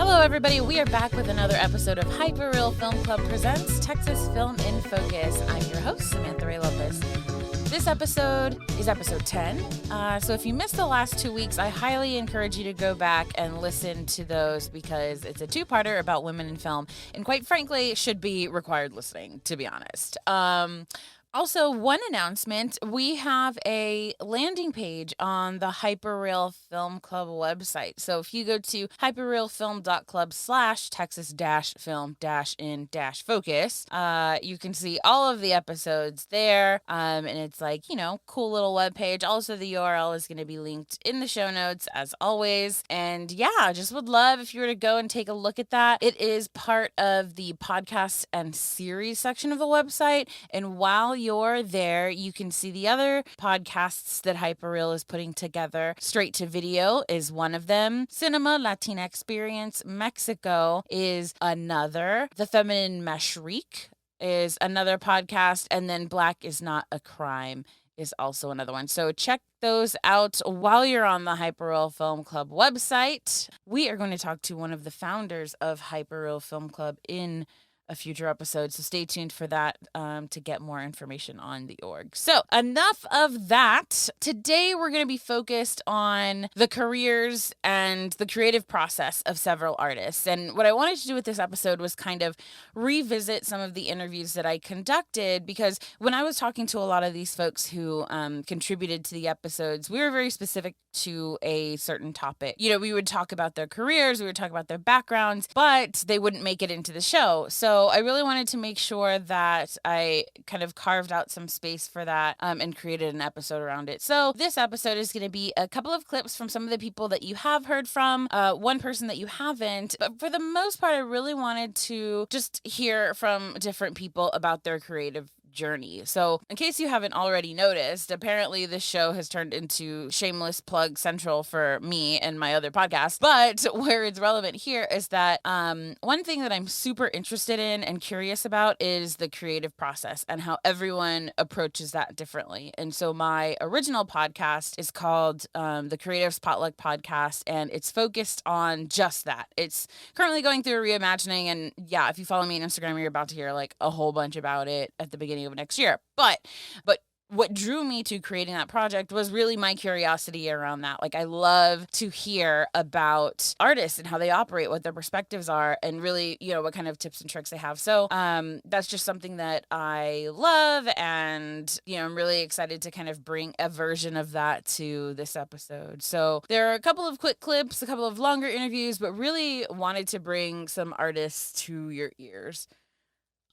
Hello, everybody. We are back with another episode of Hyperreal Film Club presents Texas Film in Focus. I'm your host, Samantha Ray Lopez. This episode is episode 10. So if you missed the last 2 weeks, I highly encourage you to go back and listen to those because it's a two-parter about women in film, and quite frankly, should be required listening, to be honest. Also, one announcement, we have a landing page on the Hyperreal Film Club website. So if you go to hyperrealfilm.club/texas-film-in-focus, you can see all of the episodes there. And it's like, cool little webpage. Also, the URL is going to be linked in the show notes as always. And yeah, just would love if you were to go and take a look at that. It is part of the podcast and series section of the website. And while you're there, you can see the other podcasts that Hyperreal is putting together. Straight to Video is one of them. Cinema Latina Experience Mexico is another. The Feminine Mashriq is another podcast. And then Black is Not a Crime is also another one. So check those out while you're on the Hyperreal Film Club website. We are going to talk to one of the founders of Hyperreal Film Club in a future episode, so stay tuned for that to get more information on the org. So enough of that. Today we're going to be focused on the careers and the creative process of several artists. And what I wanted to do with this episode was kind of revisit some of the interviews that I conducted, because when I was talking to a lot of these folks who contributed to the episodes, we were very specific to a certain topic. We would talk about their careers, we would talk about their backgrounds, but they wouldn't make it into the show. So I really wanted to make sure that I kind of carved out some space for that and created an episode around it. So this episode is going to be a couple of clips from some of the people that you have heard from, one person that you haven't. But for the most part, I really wanted to just hear from different people about their creative journey. So in case you haven't already noticed, apparently this show has turned into shameless plug central for me and my other podcast. But where it's relevant here is that one thing that I'm super interested in and curious about is the creative process and how everyone approaches that differently. And so my original podcast is called the Creative Spotlight Podcast, and it's focused on just that. It's currently going through a reimagining, and yeah, if you follow me on Instagram, you're about to hear like a whole bunch about it at the beginning of next year. But what drew me to creating that project was really my curiosity around that. Like, I love to hear about artists and how they operate, what their perspectives are, and really, what kind of tips and tricks they have. So that's just something that I love, and I'm really excited to kind of bring a version of that to this episode. So there are a couple of quick clips, a couple of longer interviews, but really wanted to bring some artists to your ears.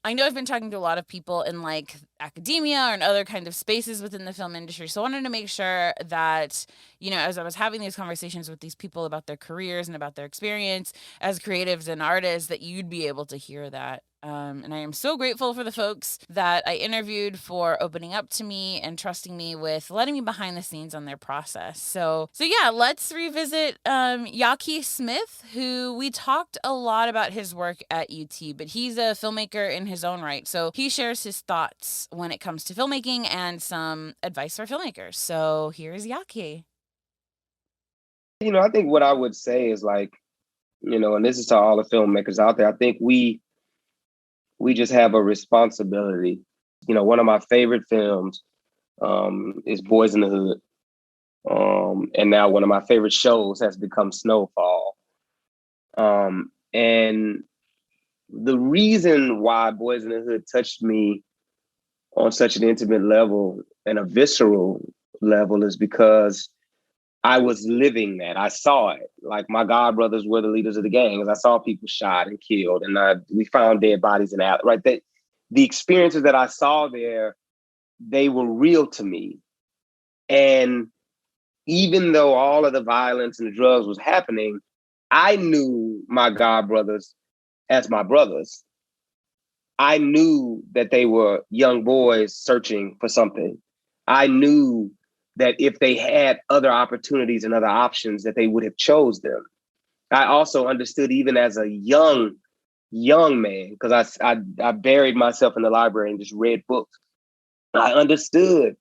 I know I've been talking to a lot of people in like academia or in other kind of spaces within the film industry. So I wanted to make sure that, as I was having these conversations with these people about their careers and about their experience as creatives and artists, that you'd be able to hear that. And I am so grateful for the folks that I interviewed for opening up to me and trusting me with letting me behind the scenes on their process. So yeah, let's revisit Yaki Smith, who we talked a lot about his work at UT, but he's a filmmaker in his own right. So he shares his thoughts when it comes to filmmaking and some advice for filmmakers. So here's Yaki. I think what I would say is like, and this is to all the filmmakers out there, I think we just have a responsibility. One of my favorite films is Boys in the Hood. And now one of my favorite shows has become Snowfall. And the reason why Boys in the Hood touched me on such an intimate level and a visceral level is because I was living that. I saw it. Like, my godbrothers were the leaders of the gangs. I saw people shot and killed, and we found dead bodies in the alley. Right? The experiences that I saw there, they were real to me. And even though all of the violence and the drugs was happening, I knew my godbrothers as my brothers. I knew that they were young boys searching for something. I knew that if they had other opportunities and other options, that they would have chose them. I also understood, even as a young man, because I buried myself in the library and just read books. I understood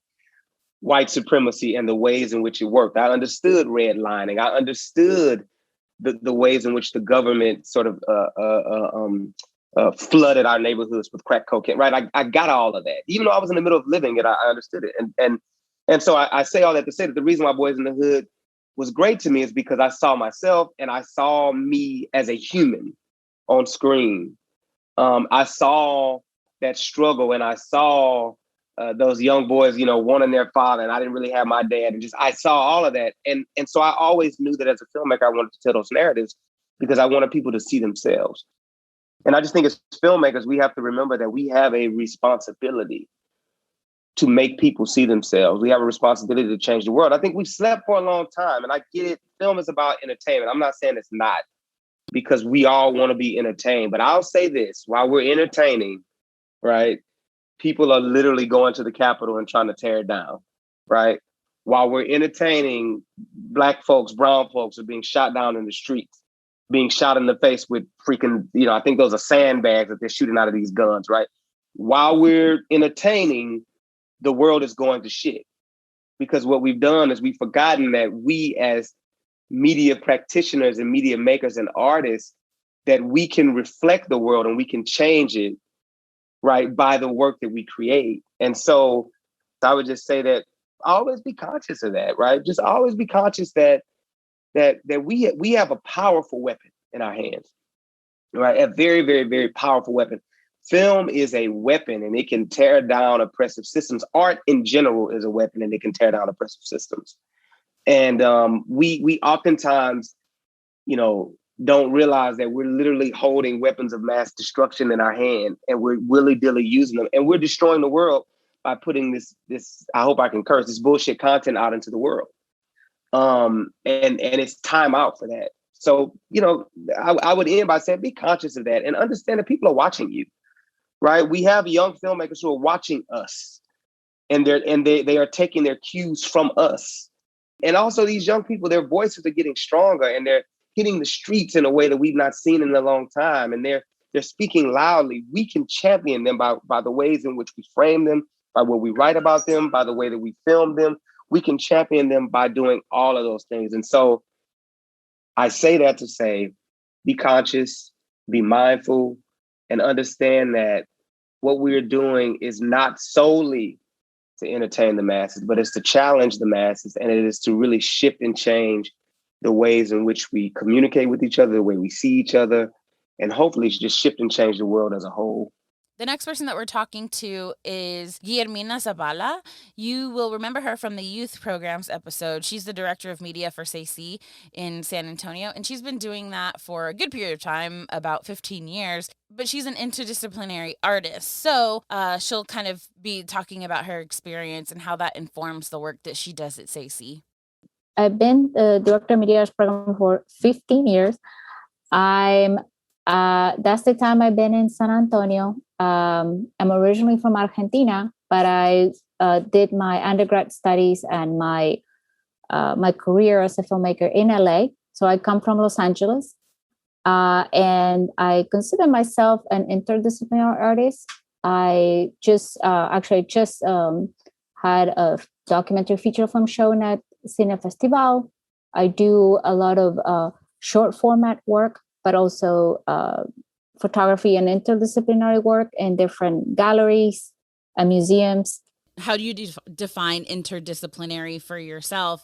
white supremacy and the ways in which it worked. I understood redlining. I understood the ways in which the government sort of flooded our neighborhoods with crack cocaine, right? I got all of that. Even though I was in the middle of living it, I understood it. And so I say all that to say that the reason why Boys in the Hood was great to me is because I saw myself and I saw me as a human on screen. I saw that struggle and I saw those young boys, wanting their father, and I didn't really have my dad, and just I saw all of that, and so I always knew that as a filmmaker I wanted to tell those narratives because I wanted people to see themselves. And I just think as filmmakers we have to remember that we have a responsibility to make people see themselves. We have a responsibility to change the world. I think we've slept for a long time, and I get it. Film is about entertainment. I'm not saying it's not, because we all want to be entertained. But I'll say this, while we're entertaining, right, people are literally going to the Capitol and trying to tear it down, right? While we're entertaining, Black folks, brown folks are being shot down in the streets, being shot in the face with freaking, I think those are sandbags that they're shooting out of these guns, right? While we're entertaining, the world is going to shit. Because what we've done is we've forgotten that we as media practitioners and media makers and artists, that we can reflect the world and we can change it, right, by the work that we create. And so I would just say that always be conscious of that, right? Just always be conscious that we have a powerful weapon in our hands, right? A very, very, very powerful weapon. Film is a weapon and it can tear down oppressive systems. Art in general is a weapon and it can tear down oppressive systems. And we oftentimes, don't realize that we're literally holding weapons of mass destruction in our hand and we're willy-dilly using them. And we're destroying the world by putting this, I hope I can curse, this bullshit content out into the world. And it's time out for that. So, I would end by saying, be conscious of that and understand that people are watching you. Right? We have young filmmakers who are watching us and they are taking their cues from us. And also these young people, their voices are getting stronger and they're hitting the streets in a way that we've not seen in a long time. And they're speaking loudly. We can champion them by the ways in which we frame them, by what we write about them, by the way that we film them. We can champion them by doing all of those things. And so I say that to say, be conscious, be mindful, and understand that what we're doing is not solely to entertain the masses, but it's to challenge the masses. And it is to really shift and change the ways in which we communicate with each other, the way we see each other, and hopefully just shift and change the world as a whole. The next person that we're talking to is Guillermina Zabala. You will remember her from the youth programs episode. She's the director of media for SACI in San Antonio, and she's been doing that for a good period of time, about 15 years. But she's an interdisciplinary artist, so she'll kind of be talking about her experience and how that informs the work that she does at SACI. I've been the director of media program for 15 years. That's the time I've been in San Antonio. I'm originally from Argentina, but I did my undergrad studies and my career as a filmmaker in LA. So I come from Los Angeles, and I consider myself an interdisciplinary artist. I just had a documentary feature film shown at Cine Festival. I do a lot of short format work, but also photography and interdisciplinary work in different galleries and museums. How do you define interdisciplinary for yourself?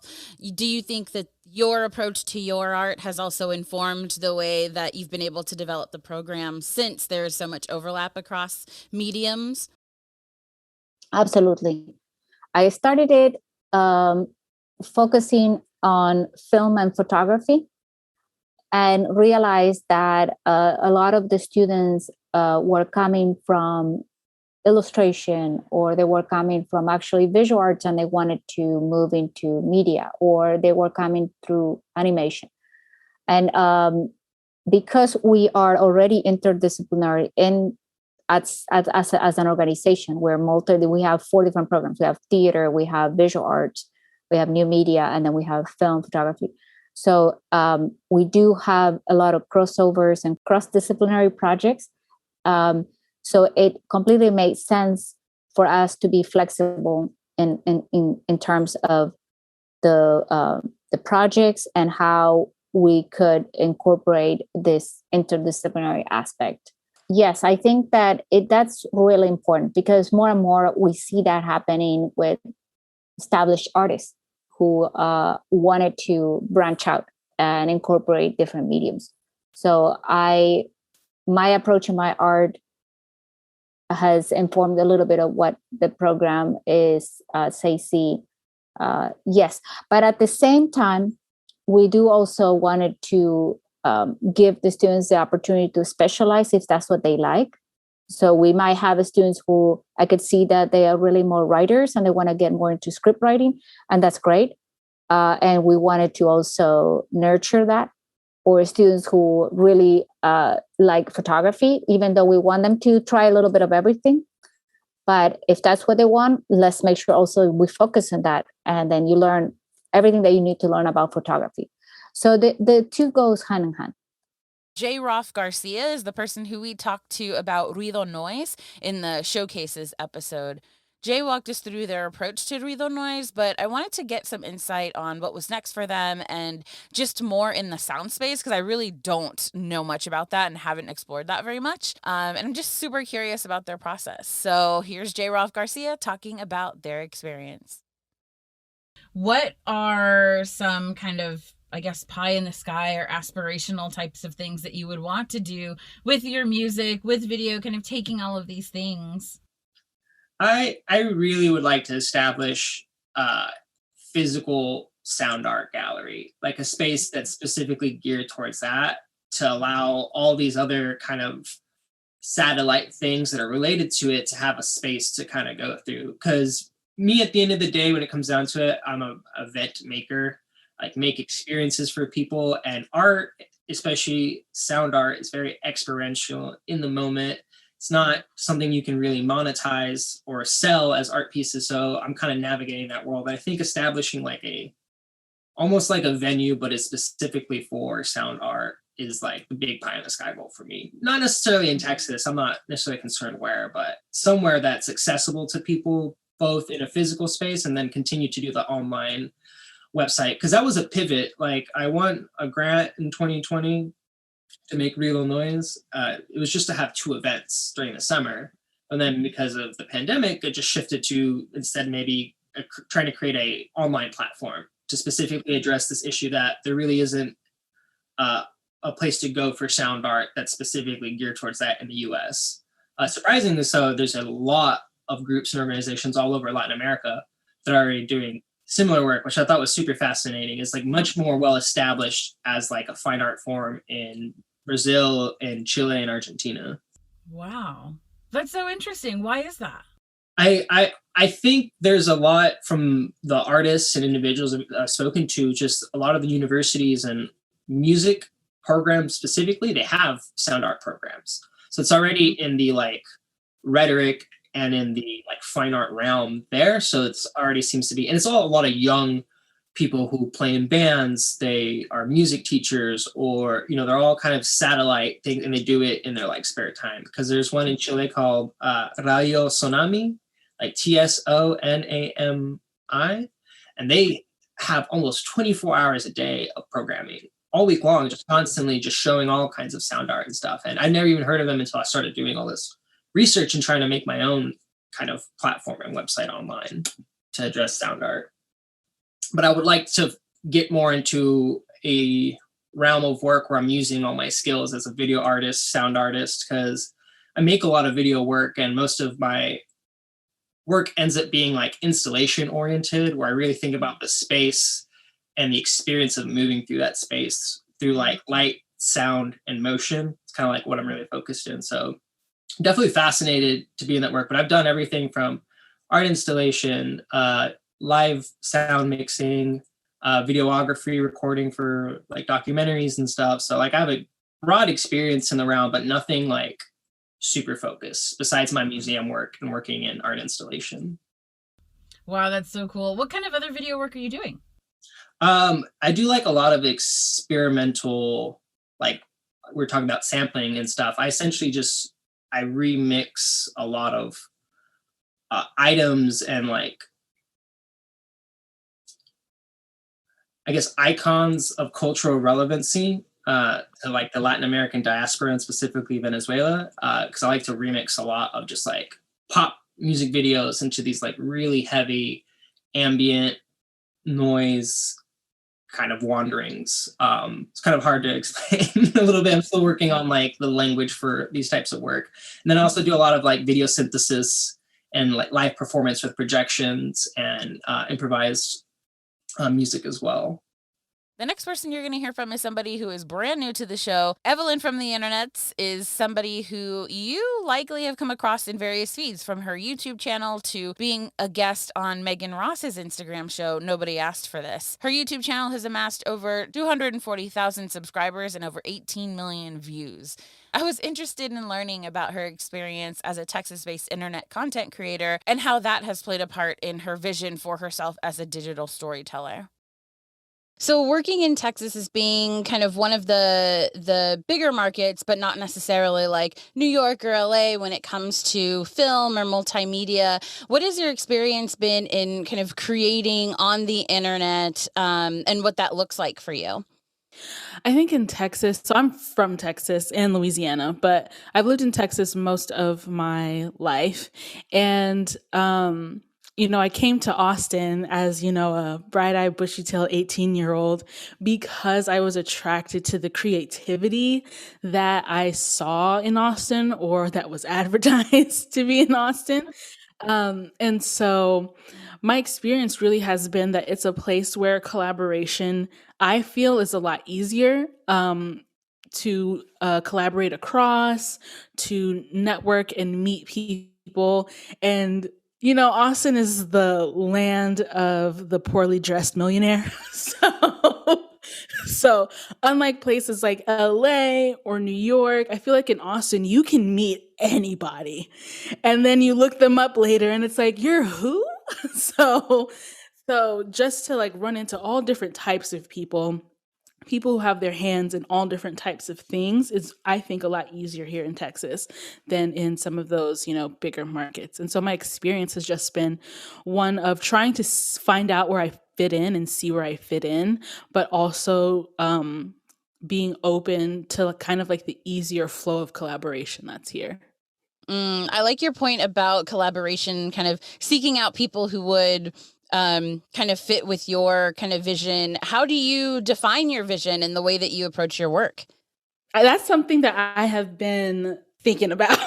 Do you think that your approach to your art has also informed the way that you've been able to develop the program since there is so much overlap across mediums? Absolutely. I started it focusing on film and photography, and realized that a lot of the students were coming from illustration, or they were coming from actually visual arts and they wanted to move into media, or they were coming through animation. And because we are already interdisciplinary as an organization, we have 4 different programs. We have theater, we have visual arts, we have new media, and then we have film photography. So we do have a lot of crossovers and cross-disciplinary projects. So it completely makes sense for us to be flexible in terms of the projects and how we could incorporate this interdisciplinary aspect. Yes, I think that that's really important, because more and more we see that happening with established artists who wanted to branch out and incorporate different mediums. So my approach in my art has informed a little bit of what the program is, SACI. Yes, but at the same time, we do also wanted to give the students the opportunity to specialize if that's what they like. So we might have students who I could see that they are really more writers and they want to get more into script writing, and that's great. And we wanted to also nurture that. Or students who really like photography, even though we want them to try a little bit of everything. But if that's what they want, let's make sure also we focus on that. And then you learn everything that you need to learn about photography. So the two goes hand in hand. Roff-Garcia is the person who we talked to about Ruido Noise in the Showcases episode. Jay walked us through their approach to Ruido Noise, but I wanted to get some insight on what was next for them and just more in the sound space, because I really don't know much about that and haven't explored that very much. And I'm just super curious about their process. So here's Jay Roff-Garcia talking about their experience. What are some kind of, I guess, pie in the sky or aspirational types of things that you would want to do with your music, with video, kind of taking all of these things? I really would like to establish a physical sound art gallery, like a space that's specifically geared towards that, to allow all these other kind of satellite things that are related to it to have a space to kind of go through. Because me, at the end of the day, when it comes down to it, I'm a event maker, like make experiences for people, and art, especially sound art, is very experiential in the moment. It's not something you can really monetize or sell as art pieces. So I'm kind of navigating that world. But I think establishing like almost like a venue, but it's specifically for sound art, is like the big pie in the sky goal for me. Not necessarily in Texas. I'm not necessarily concerned where, but somewhere that's accessible to people, both in a physical space and then continue to do the online website. Because that was a pivot. Like, I won a grant in 2020 to make Real Noise. It was just to have 2 events during the summer. And then because of the pandemic, it just shifted to instead maybe trying to create a online platform to specifically address this issue that there really isn't a place to go for sound art that's specifically geared towards that in the US. Surprisingly so, there's a lot of groups and organizations all over Latin America that are already doing similar work, which I thought was super fascinating. It's like much more well established as like a fine art form in Brazil and Chile and Argentina. Wow. That's so interesting. Why is that? I think there's a lot from the artists and individuals I've spoken to, just a lot of the universities and music programs specifically, they have sound art programs. So it's already in the like rhetoric and in the like fine art realm there. So it's already seems to be, and it's all a lot of young people who play in bands. They are music teachers, or, you know, they're all kind of satellite things, and they do it in their like spare time. Because there's one in Chile called Radio Sonami, like TSONAMI, and they have almost 24 hours a day of programming all week long, just constantly just showing all kinds of sound art and stuff. And I never even heard of them until I started doing all this research and trying to make my own kind of platform and website online to address sound art. But I would like to get more into a realm of work where I'm using all my skills as a video artist, sound artist, because I make a lot of video work, and most of my work ends up being like installation oriented, where I really think about the space and the experience of moving through that space through like light, sound, and motion. It's kind of like what I'm really focused in. So definitely fascinated to be in that work, but I've done everything from art installation, live sound mixing, videography, recording for like documentaries and stuff. So like I have a broad experience in the realm, but nothing like super focused besides my museum work and working in art installation. Wow, that's so cool. What kind of other video work are you doing? I do like a lot of experimental, like we're talking about sampling and stuff. I essentially just, I remix a lot of items, and like I guess, icons of cultural relevancy to like the Latin American diaspora and specifically Venezuela, because I like to remix a lot of just like pop music videos into these like really heavy ambient noise kind of wanderings. It's kind of hard to explain a little bit. I'm still working on like the language for these types of work. And then I also do a lot of like video synthesis and like live performance with projections and improvised music as well. The next person you're going to hear from is somebody who is brand new to the show. Evelyn from the internets is somebody who you likely have come across in various feeds, from her YouTube channel to being a guest on Megan Ross's Instagram show, Nobody Asked for This. Her YouTube channel has amassed over 240,000 subscribers and over 18 million views. I was interested in learning about her experience as a Texas-based internet content creator and how that has played a part in her vision for herself as a digital storyteller. So working in Texas as being kind of one of the bigger markets, but not necessarily like New York or LA when it comes to film or multimedia, what has your experience been in kind of creating on the internet, and what that looks like for you? I think in Texas, so I'm from Texas and Louisiana, but I've lived in Texas most of my life. And, I came to Austin as, a bright-eyed, bushy-tailed 18-year-old because I was attracted to the creativity that I saw in Austin, or that was advertised to be in Austin. And so my experience really has been that it's a place where collaboration, I feel, is a lot easier to collaborate across, to network and meet people. And Austin is the land of the poorly dressed millionaire. So unlike places like LA or New York, I feel like in Austin, you can meet anybody. And then you look them up later and it's like, you're who? So just to like run into all different types of people who have their hands in all different types of things is, I think, a lot easier here in Texas than in some of those, bigger markets. And so my experience has just been one of trying to find out where I fit in and see where I fit in, but also being open to kind of like the easier flow of collaboration that's here. I like your point about collaboration, kind of seeking out people who would kind of fit with your kind of vision. How do you define your vision and the way that you approach your work? That's something that I have been thinking about.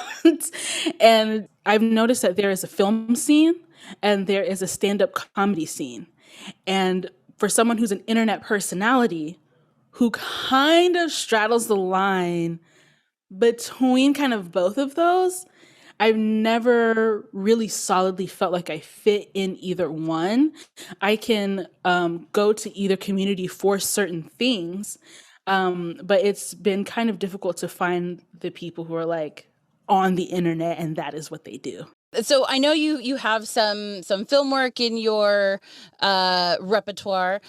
And I've noticed that there is a film scene and there is a stand-up comedy scene. And for someone who's an internet personality who kind of straddles the line between kind of both of those, I've never really solidly felt like I fit in either one. I can go to either community for certain things, but it's been kind of difficult to find the people who are like on the internet and that is what they do. So I know you have some film work in your repertoire.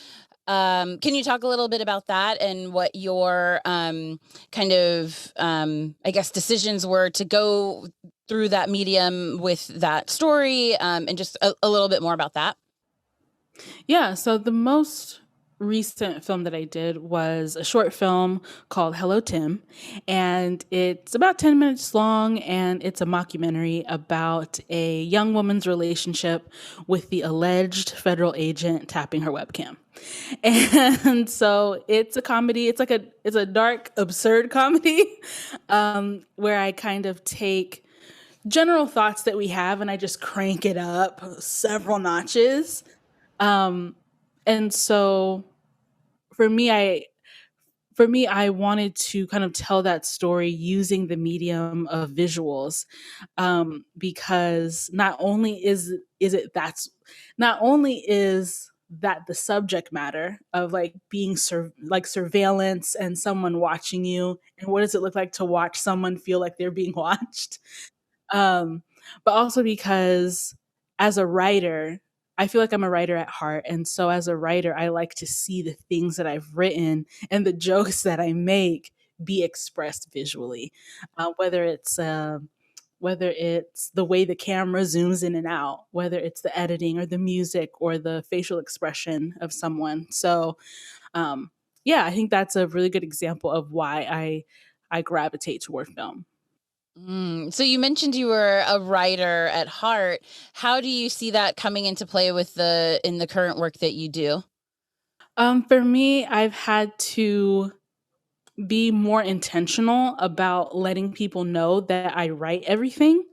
Can you talk a little bit about that and what your kind of, I guess, decisions were to go through that medium with that story, and just a little bit more about that? Yeah, so the most recent film that I did was a short film called Hello Tim, and it's about 10 minutes long, and it's a mockumentary about a young woman's relationship with the alleged federal agent tapping her webcam. And so it's a comedy. It's a dark, absurd comedy, where I kind of take general thoughts that we have and I just crank it up several notches. And so for me, I wanted to kind of tell that story using the medium of visuals, because not only is that the subject matter of like being like surveillance and someone watching you, and what does it look like to watch someone feel like they're being watched, but also because as a writer, I feel like I'm a writer at heart. And so as a writer, I like to see the things that I've written and the jokes that I make be expressed visually, whether it's whether it's the way the camera zooms in and out, whether it's the editing or the music or the facial expression of someone. So, um, yeah, I think that's a really good example of why I gravitate toward film. So you mentioned you were a writer at heart. How do you see that coming into play with in the current work that you do? For me, I've had to be more intentional about letting people know that I write everything.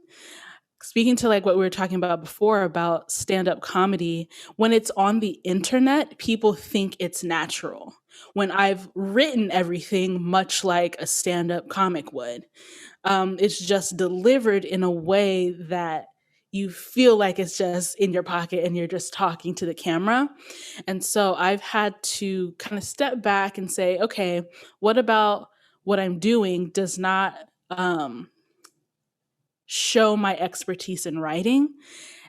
Speaking to like what we were talking about before about stand-up comedy, when it's on the internet, people think it's natural. When I've written everything much like a stand-up comic would. It's just delivered in a way that you feel like it's just in your pocket and you're just talking to the camera. And so I've had to kind of step back and say, okay, what about what I'm doing does not show my expertise in writing?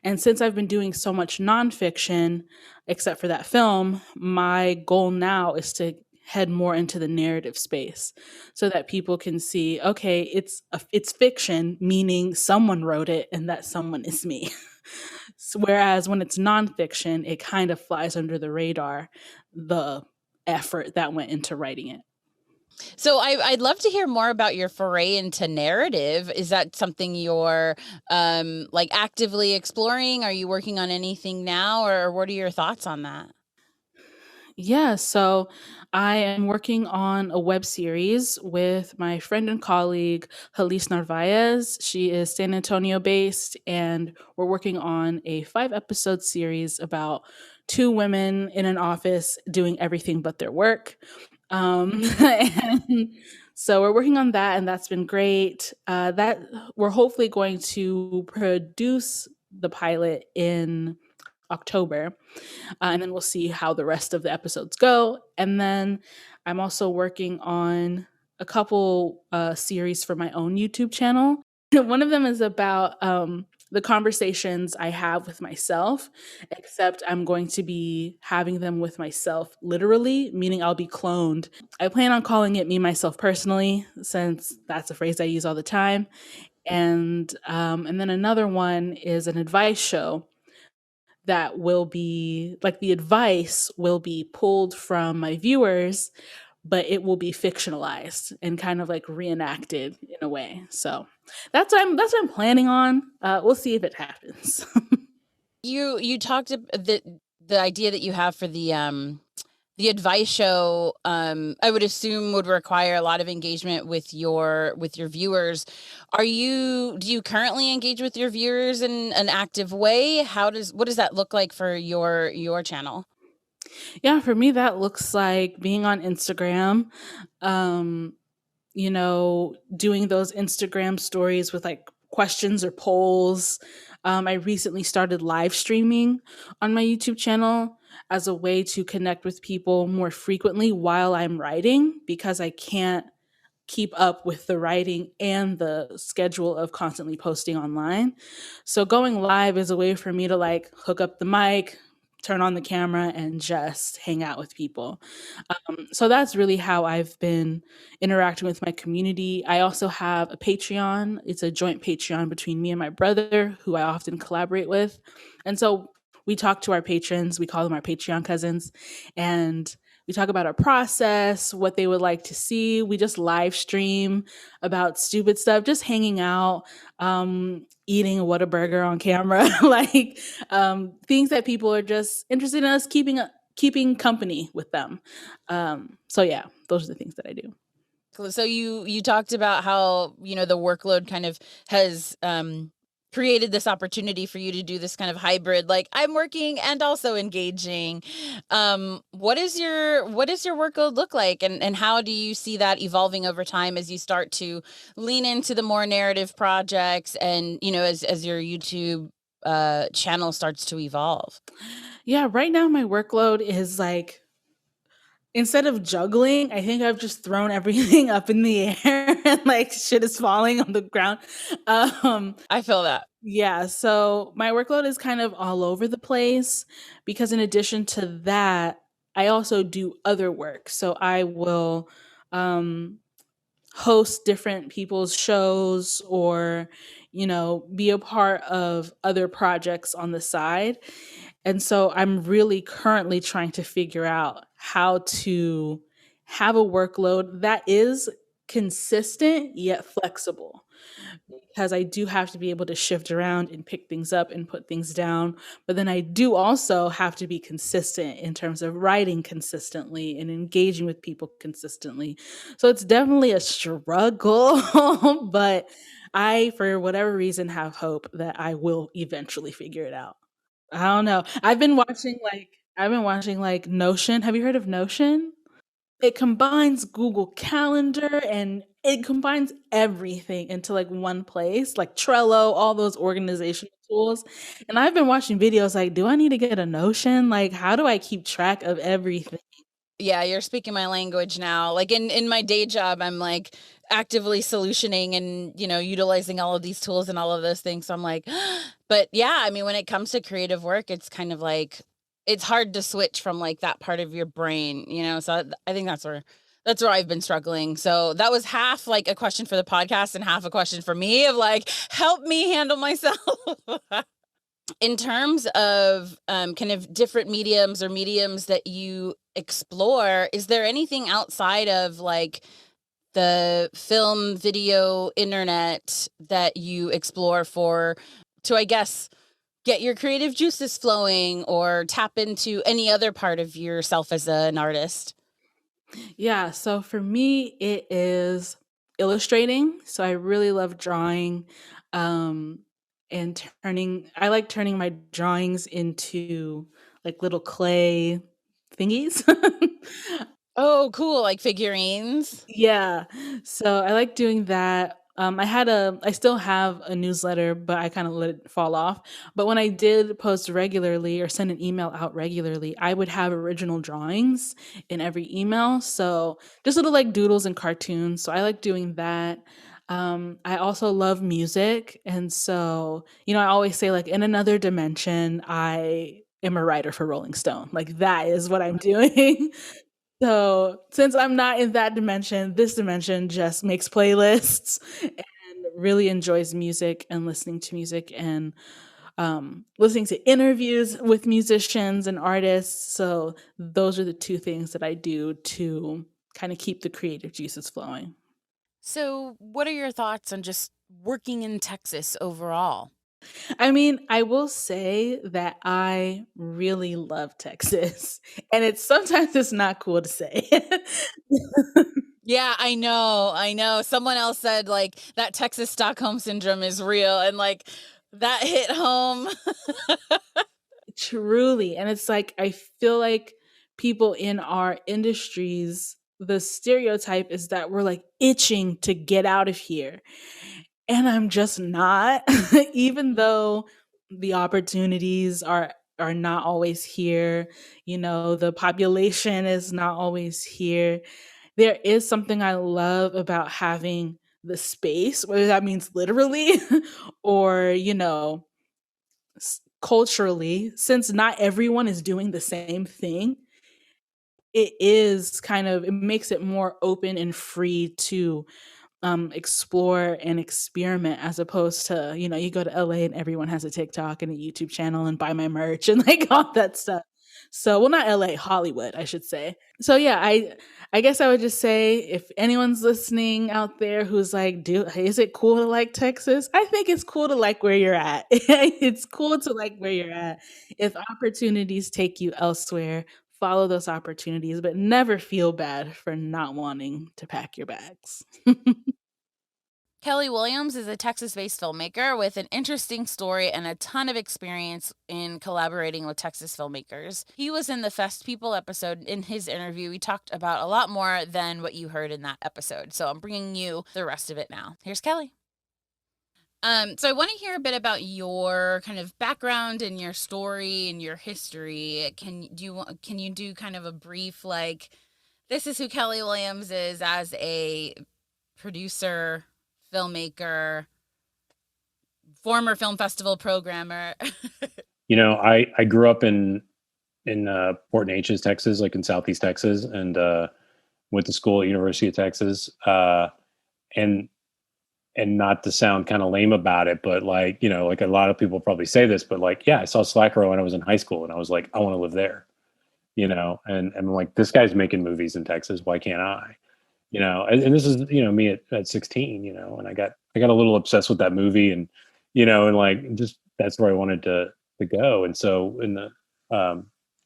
And since I've been doing so much nonfiction, except for that film, my goal now is to head more into the narrative space so that people can see, okay, it's fiction, meaning someone wrote it and that someone is me. Whereas when it's nonfiction, it kind of flies under the radar, the effort that went into writing it. So I'd love to hear more about your foray into narrative. Is that something you're like actively exploring? Are you working on anything now, or what are your thoughts on that? Yeah, so I am working on a web series with my friend and colleague, Halis Narvaez. She is San Antonio based, and we're working on a 5-episode series about two women in an office doing everything but their work. And so we're working on that, and that's been great. That we're hopefully going to produce the pilot in October. And then we'll see how the rest of the episodes go. And then I'm also working on a couple series for my own YouTube channel. One of them is about the conversations I have with myself, except I'm going to be having them with myself literally, meaning I'll be cloned. I plan on calling it Me, Myself, Personally, since that's a phrase I use all the time. And then another one is an advice show that will be like the advice will be pulled from my viewers, but it will be fictionalized and kind of like reenacted in a way. So that's what I'm planning on. We'll see if it happens. You talked the idea that you have for the advice show. I would assume would require a lot of engagement with your viewers. Do you currently engage with your viewers in an active way? What does that look like for your channel? Yeah, for me that looks like being on Instagram. Doing those Instagram stories with like questions or polls. I recently started live streaming on my YouTube channel as a way to connect with people more frequently while I'm writing because I can't keep up with the writing and the schedule of constantly posting online. So going live is a way for me to like hook up the mic, turn on the camera, and just hang out with people. So that's really how I've been interacting with my community. I also have a Patreon. It's a joint Patreon between me and my brother, who I often collaborate with. And so we talk to our patrons, we call them our Patreon cousins, and we talk about our process, what they would like to see. We just live stream about stupid stuff, just hanging out, eating a Whataburger on camera, like things that people are just interested in us keeping company with them. So yeah, those are the things that I do. So you talked about how the workload kind of has created this opportunity for you to do this kind of hybrid, like I'm working and also engaging. What is your workload look like, and how do you see that evolving over time as you start to lean into the more narrative projects and as your YouTube channel starts to evolve? Yeah, right now my workload is like, instead of juggling, I think I've just thrown everything up in the air and like shit is falling on the ground. I feel that. Yeah, so my workload is kind of all over the place because in addition to that, I also do other work. So I will host different people's shows or, be a part of other projects on the side. And so I'm really currently trying to figure out how to have a workload that is consistent yet flexible, because I do have to be able to shift around and pick things up and put things down. But then I do also have to be consistent in terms of writing consistently and engaging with people consistently. So it's definitely a struggle, but I, for whatever reason, have hope that I will eventually figure it out. I don't know. I've been watching like Notion. Have you heard of Notion? It combines Google Calendar and it combines everything into like one place, like Trello, all those organizational tools. And I've been watching videos like, do I need to get a Notion? Like, how do I keep track of everything? Yeah, you're speaking my language now. Like in my day job, I'm like actively solutioning and, utilizing all of these tools and all of those things. So I'm like, but yeah, I mean, when it comes to creative work, it's kind of like, it's hard to switch from like that part of your brain, So I think that's where I've been struggling. So that was half like a question for the podcast and half a question for me of like, help me handle myself. In terms of kind of different mediums or mediums that you explore, is there anything outside of like the film, video, internet that you explore to, I guess, get your creative juices flowing or tap into any other part of yourself as an artist? Yeah, so for me, it is illustrating. So I really love drawing, um, and I like turning my drawings into like little clay thingies. Oh, cool. Like figurines. Yeah. So I like doing that. I still have a newsletter, but I kind of let it fall off. But when I did post regularly or send an email out regularly, I would have original drawings in every email. So just little like doodles and cartoons. So I like doing that. I also love music. And so, I always say like in another dimension, I am a writer for Rolling Stone. Like that is what I'm doing. So, since I'm not in that dimension, this dimension just makes playlists and really enjoys music and listening to music and listening to interviews with musicians and artists. So, those are the two things that I do to kind of keep the creative juices flowing. So, what are your thoughts on just working in Texas overall? I mean, I will say that I really love Texas, and sometimes it's not cool to say. Yeah, I know. I know. Someone else said like that Texas Stockholm syndrome is real and like that hit home. Truly. And it's like, I feel like people in our industries, the stereotype is that we're like itching to get out of here. And I'm just not, even though the opportunities are not always here, the population is not always here. There is something I love about having the space, whether that means literally or, culturally, since not everyone is doing the same thing. It makes it more open and free to explore and experiment, as opposed to, you go to LA and everyone has a TikTok and a YouTube channel and buy my merch and like all that stuff. So, well, not LA, Hollywood, I should say. So yeah, I guess I would just say, if anyone's listening out there who's like, is it cool to like Texas? I think it's cool to like where you're at. It's cool to like where you're at. If opportunities take you elsewhere, follow those opportunities, but never feel bad for not wanting to pack your bags. Kelly Williams is a Texas-based filmmaker with an interesting story and a ton of experience in collaborating with Texas filmmakers. He was in the Fest People episode. In his interview, we talked about a lot more than what you heard in that episode. So I'm bringing you the rest of it now. Here's Kelly. So I want to hear a bit about your kind of background and your story and your history. Can you do kind of a brief like, this is who Kelly Williams is as a producer, filmmaker, former film festival programmer? I grew up in Port Neches, Texas, like in Southeast Texas, and went to school at University of Texas. and not to sound kind of lame about it, but like, like a lot of people probably say this, but like, yeah, I saw Slack Row when I was in high school and I was like, I want to live there, and I'm like, this guy's making movies in Texas. Why can't I? And this is, me at 16, and I got a little obsessed with that movie and, and like, just, that's where I wanted to go. And so in the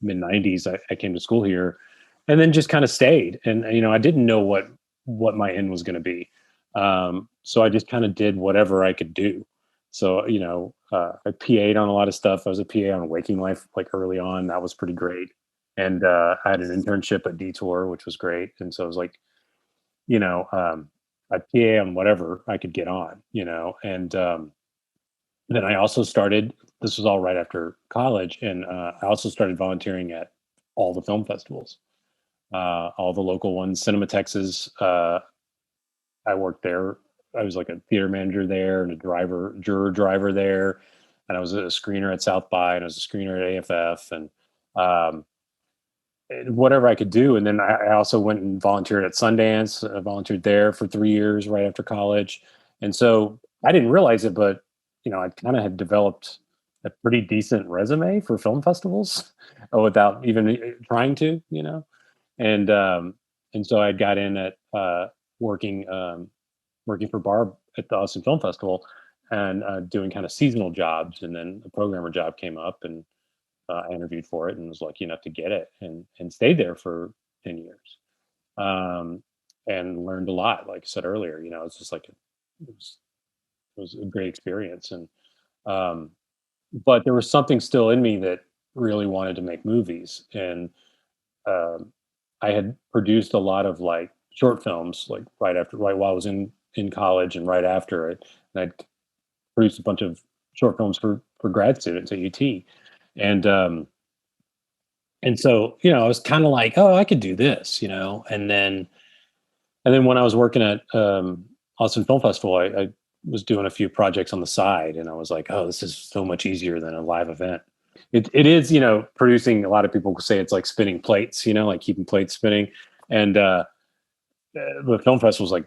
mid 90s, I came to school here and then just kind of stayed. And, I didn't know what my end was going to be. So I just kind of did whatever I could do. So, I PA'd on a lot of stuff. I was a PA on Waking Life, like early on. That was pretty great. And I had an internship at Detour, which was great. And so I was like, I PA on whatever I could get on, and then I also started, this was all right after college. And I also started volunteering at all the film festivals, all the local ones. Cinema Texas, I worked there. I was like a theater manager there and a juror driver there. And I was a screener at South by, and I was a screener at AFF, and whatever I could do. And then I also went and volunteered at Sundance. I volunteered there for 3 years right after college. And so I didn't realize it, but I kind of had developed a pretty decent resume for film festivals without even trying to, and so I got in at working for Barb at the Austin Film Festival and doing kind of seasonal jobs. And then a programmer job came up, and I interviewed for it and was lucky enough to get it, and stayed there for 10 years, and learned a lot. Like I said earlier, it's just like it was a great experience. And but there was something still in me that really wanted to make movies. And I had produced a lot of like short films, like right while I was in college and right after it. And I'd produced a bunch of short films for grad students at UT. And so, I was kind of like, oh, I could do this, and then when I was working at Austin Film Festival, I was doing a few projects on the side, and I was like, oh, this is so much easier than a live event. It is, producing. A lot of people say it's like spinning plates, like keeping plates spinning. And the film festival is like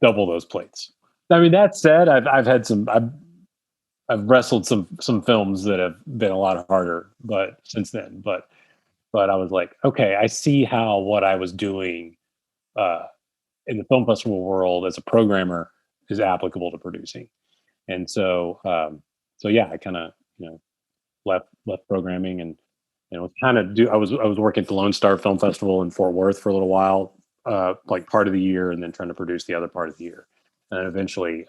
double those plates. I mean, that said, I've wrestled some films that have been a lot harder, but since then, but I was like, okay, I see how what I was doing in the film festival world as a programmer is applicable to producing. And so, yeah, I kind of, left programming and, I was working at the Lone Star Film Festival in Fort Worth for a little while, like part of the year, and then trying to produce the other part of the year. And eventually,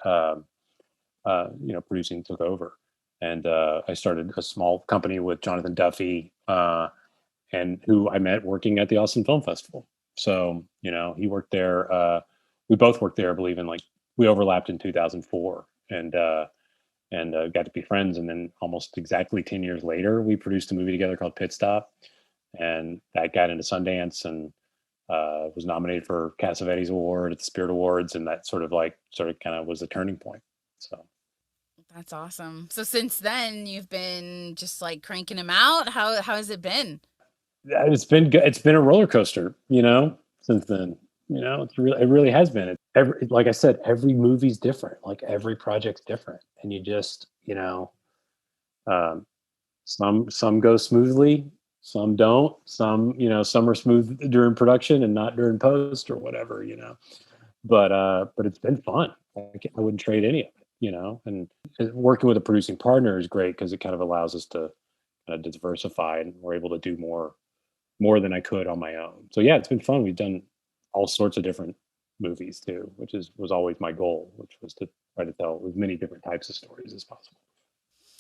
producing took over, and I started a small company with Jonathan Duffy, and who I met working at the Austin Film Festival. So, he worked there. We both worked there, I believe, we overlapped in 2004, and got to be friends. And then almost exactly 10 years later, we produced a movie together called Pit Stop, and that got into Sundance and was nominated for Cassavetes Award at the Spirit Awards, and that sort of kind of was the turning point. So. That's awesome. So since then, you've been just like cranking them out. How has it been? It's been good. It's been a roller coaster, since then. It really has been. Like I said, every movie's different. Like every project's different, and you just, some go smoothly, some don't. Some are smooth during production and not during post or whatever. But it's been fun. I wouldn't trade any of it. And working with a producing partner is great because it kind of allows us to kind of diversify, and we're able to do more than I could on my own. So yeah, it's been fun. We've done all sorts of different movies too, which was always my goal, which was to try to tell as many different types of stories as possible.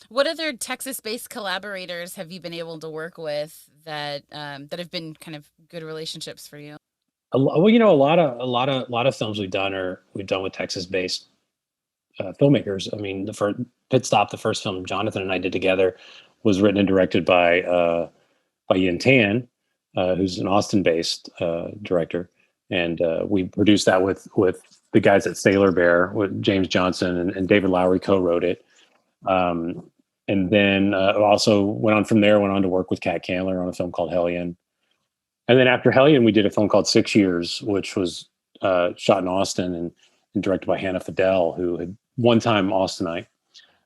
What other Texas-based collaborators have you been able to work with that have been kind of good relationships for you? Well, a lot of films we've done with Texas-based filmmakers. I mean, the first Pit Stop, the first film Jonathan and I did together, was written and directed by Yin Tan, who's an Austin-based director, and we produced that with the guys at Sailor Bear, with James Johnson and David Lowery co-wrote it. And then also went on to work with Kat Candler on a film called Hellion. And then after Hellion, we did a film called 6 Years, which was shot in Austin, and directed by Hannah Fidel, who had one time Austinite.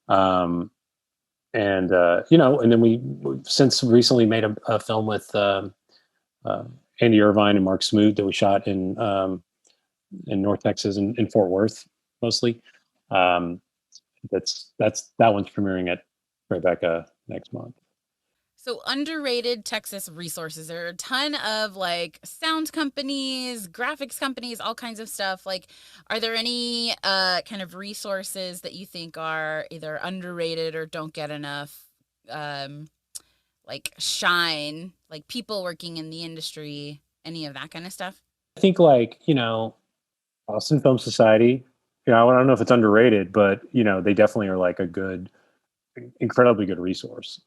And then we've since recently made a film with Andy Irvine and Mark Smoot that we shot in North Texas and in Fort Worth mostly. That one's premiering at Tribeca next month. So underrated Texas resources. There are a ton of like sound companies, graphics companies, all kinds of stuff. Like, are there any kind of resources that you think are either underrated or don't get enough like shine, like people working in the industry, any of that kind of stuff? I think Austin Film Society, I don't know if it's underrated, but they definitely are like a good, incredibly good resource.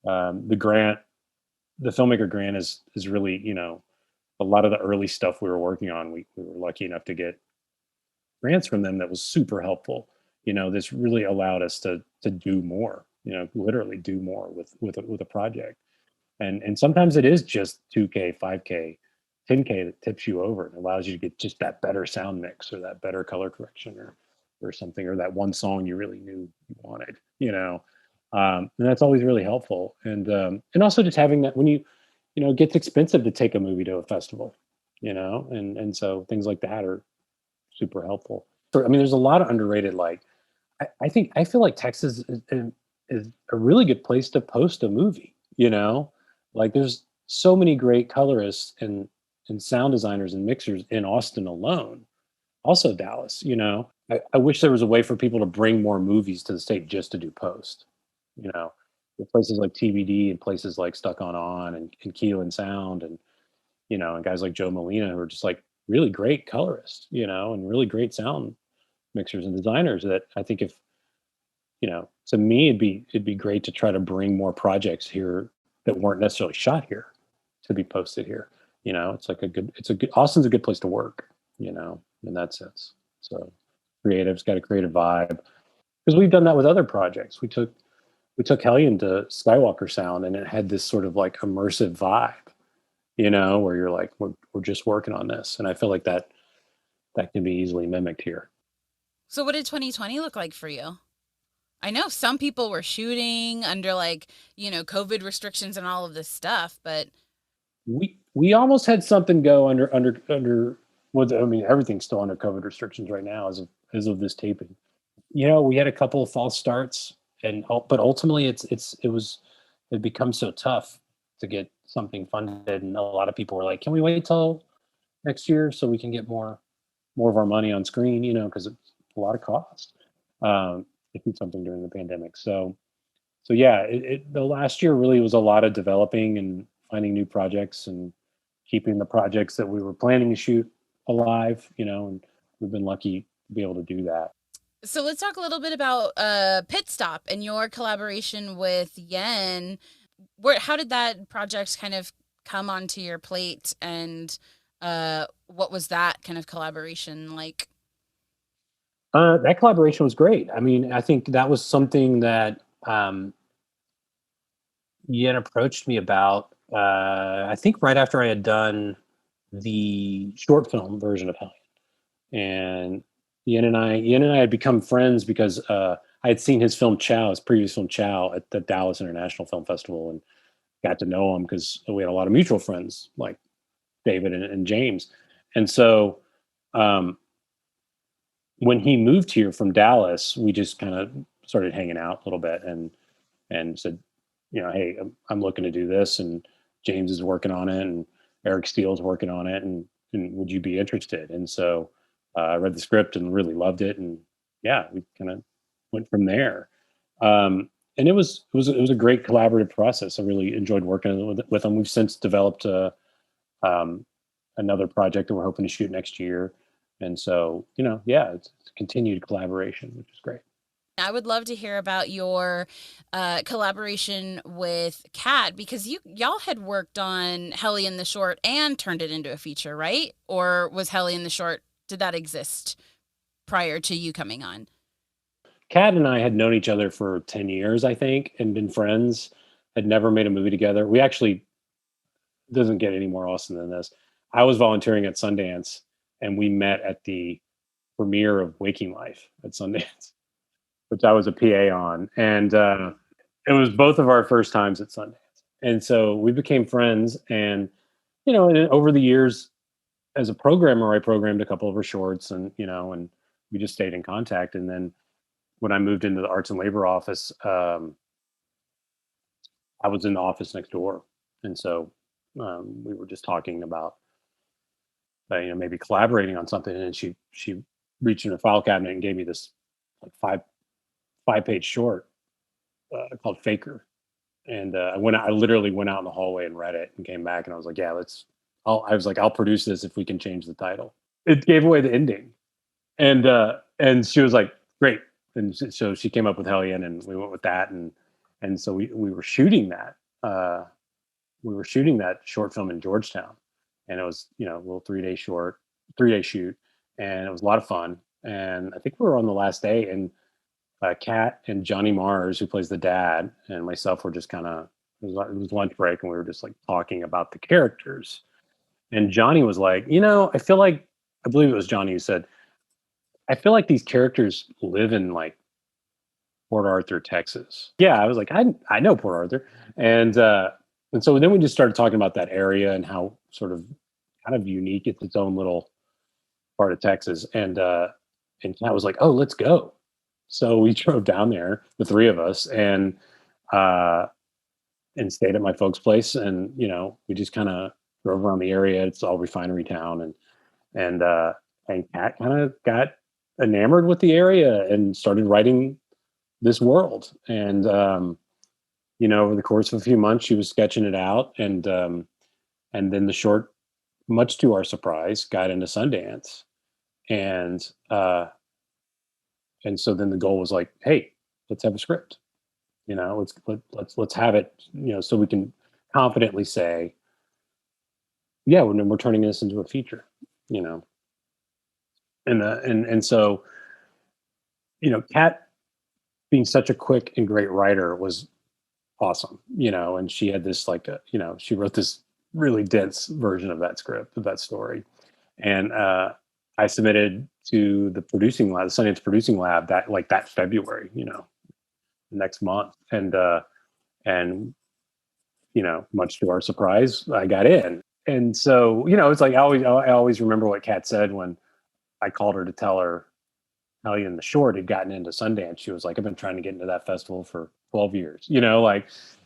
The grant, the filmmaker grant is really, a lot of the early stuff we were working on, we were lucky enough to get grants from them that was super helpful. This really allowed us to do more, literally do more with a project. And sometimes it is just 2K, 5K, 10K that tips you over and allows you to get just that better sound mix or that better color correction or something, or that one song you really knew you wanted, and that's always really helpful. And also just having that when it gets expensive to take a movie to a festival, and so things like that are super helpful. So, there's a lot of underrated, like, I feel like Texas is a really good place to post a movie, like there's so many great colorists and sound designers and mixers in Austin alone. Also Dallas, I wish there was a way for people to bring more movies to the state just to do post, with places like TBD and places like Stuck On and Keelan Sound and guys like Joe Molina who are just like really great colorists, and really great sound mixers and designers that I think if, to me, it'd be great to try to bring more projects here that weren't necessarily shot here to be posted here. It's like Austin's a good place to work, in that sense. So creative's got a creative vibe because we've done that with other projects. We took Hellion to Skywalker Sound and it had this sort of like immersive vibe, where you're like, we're just working on this. And I feel like that can be easily mimicked here. So what did 2020 look like for you? I know some people were shooting under like, COVID restrictions and all of this stuff, but we almost had something go under everything's still under COVID restrictions right now as of this taping. We had a couple of false starts but ultimately it become so tough to get something funded, and a lot of people were like, can we wait till next year so we can get more of our money on screen, because it's a lot of cost to do something during the pandemic. So yeah, the last year really was a lot of developing and finding new projects and keeping the projects that we were planning to shoot alive, and we've been lucky to be able to do that. So let's talk a little bit about Pit Stop and your collaboration with Yen. How did that project kind of come onto your plate, and what was that kind of collaboration like? That collaboration was great. I think that was something that Yen approached me about, I think right after I had done the short film version of Hellion. And Yen and I had become friends because I had seen his previous film Chow at the Dallas International Film Festival, and got to know him because we had a lot of mutual friends like David and James. And so when he moved here from Dallas, we just kind of started hanging out a little bit and said, hey, I'm looking to do this, and James is working on it, and Eric Steele's working on it, and would you be interested? And so I read the script and really loved it, and yeah, we kind of went from there. And it was a great collaborative process. I really enjoyed working with him. We've since developed another project that we're hoping to shoot next year, and so yeah, it's a continued collaboration, which is great. I would love to hear about your collaboration with Kat, because y'all had worked on Hellion the short and turned it into a feature, right? Or was Hellion the short, did that exist prior to you coming on? Kat and I had known each other for 10 years, I think, and been friends, had never made a movie together. We actually, doesn't get any more Austin than this. I was volunteering at Sundance, and we met at the premiere of Waking Life at Sundance, which I was a PA on. And it was both of our first times at Sundance. And so we became friends. And, and over the years, as a programmer, I programmed a couple of her shorts, and, and we just stayed in contact. And then when I moved into the arts and labor office, I was in the office next door. And so we were just talking about, maybe collaborating on something. And she reached in her file cabinet and gave me this like five-page short called Faker. And I literally went out in the hallway and read it and came back, and I was like, yeah, I'll produce this if we can change the title. It gave away the ending. And she was like, great. And so she came up with Hellion, and we went with that. And so we were shooting that. We were shooting that short film in Georgetown, and it was, a little 3-day shoot, and it was a lot of fun. And I think we were on the last day, and Kat and Johnny Mars, who plays the dad, and myself were just kind of, it was lunch break, and we were just like talking about the characters. And Johnny was like, I feel like, I believe it was Johnny who said, I feel like these characters live in like Port Arthur, Texas. Yeah, I was like, I know Port Arthur. And so then we just started talking about that area and how sort of kind of unique it's its own little part of Texas. And Kat was like, oh, let's go. So we drove down there, the three of us, and stayed at my folks' place. And, we just kind of drove around the area. It's all refinery town. And Kat kind of got enamored with the area and started writing this world. And, over the course of a few months, she was sketching it out. And then the short, much to our surprise, got into Sundance. And so then the goal was like, hey, let's have a script, let's have it, so we can confidently say, yeah, we're turning this into a feature, and so, Kat being such a quick and great writer was awesome, and she had this she wrote this really dense version of that script, of that story. And I submitted to the producing lab, the Sundance producing lab, that February, next month. And much to our surprise, I got in. And so, it's like, I always remember what Kat said when I called her to tell her Hellion the short had gotten into Sundance. She was like, I've been trying to get into that festival for 12 years,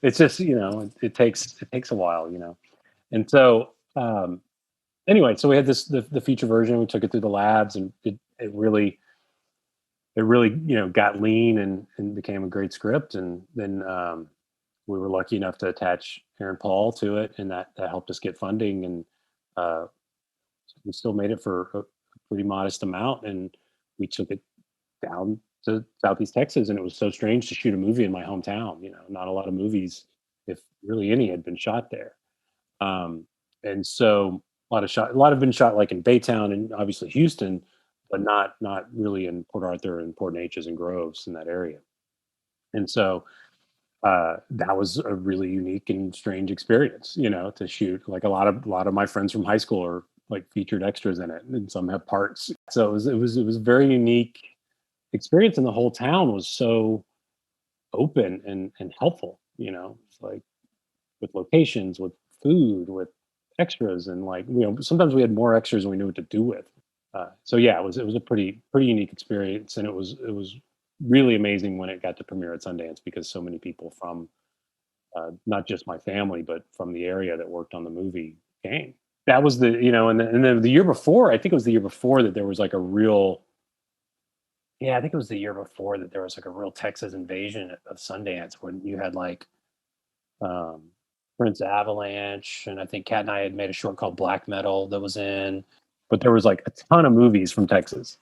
it's just, it takes a while, And so, anyway, so we had the feature version. We took it through the labs, and it really got lean and became a great script. And then we were lucky enough to attach Aaron Paul to it, and that helped us get funding. And we still made it for a pretty modest amount, and we took it down to Southeast Texas. And it was so strange to shoot a movie in my hometown. Not a lot of movies, if really any, had been shot there. And so a lot have been shot like in Baytown and obviously Houston, but not really in Port Arthur and Port Neches and Groves, in that area. And so that was a really unique and strange experience, to shoot. Like a lot of my friends from high school are like featured extras in it, and some have parts. So it was a very unique experience, and the whole town was so open and helpful, like with locations, with food, with extras, and sometimes we had more extras than we knew what to do with. So yeah, it was a pretty unique experience, and it was really amazing when it got to premiere at Sundance, because so many people from not just my family, but from the area that worked on the movie came. That was and then the year before, I think it was the year before, that there was like a real, I think it was the year before that there was like a real Texas invasion of Sundance, when you had like Prince Avalanche, and I think Kat and I had made a short called Black Metal that was in, but there was like a ton of movies from Texas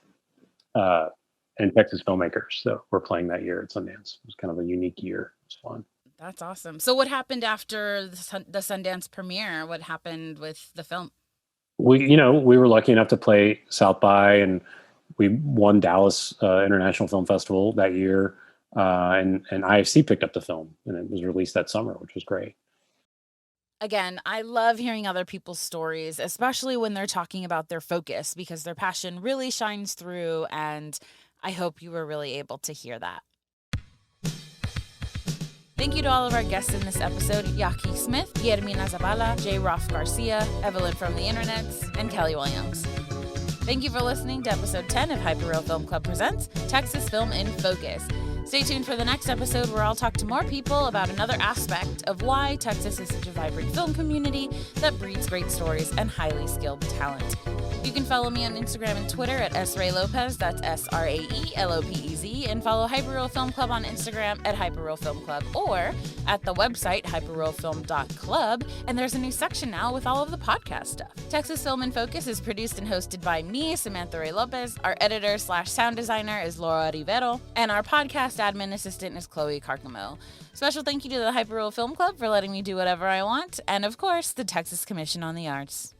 and Texas filmmakers that were playing that year at Sundance. It was kind of a unique year. It was fun. That's awesome. So what happened after the Sundance premiere? What happened with the film? We were lucky enough to play South by, and we won Dallas International Film Festival that year. And IFC picked up the film, and it was released that summer, which was great. Again, I love hearing other people's stories, especially when they're talking about their focus, because their passion really shines through, and I hope you were really able to hear that. Thank you to all of our guests in this episode: Yaki Smith, Guillermina Zabala, J. Roff-Garcia, Evelyn from the Internets, and Kelly Williams. Thank you for listening to episode 10 of Hyperreal Film Club Presents Texas Film in Focus. Stay tuned for the next episode, where I'll talk to more people about another aspect of why Texas is such a vibrant film community that breeds great stories and highly skilled talent. You can follow me on Instagram and Twitter at @SraeLopez, that's SraeLopez, and follow Hyperreal Film Club on Instagram at Hyperreal Film Club, or at the website hyperrealfilm.club, and there's a new section now with all of the podcast stuff. Texas Film in Focus is produced and hosted by me, Samantha Ray Lopez. Our editor/sound designer is Laura Rivero, and our podcast admin assistant is Chloe Carcamo. Special thank you to the Hyperreal Film Club for letting me do whatever I want, and of course, the Texas Commission on the Arts.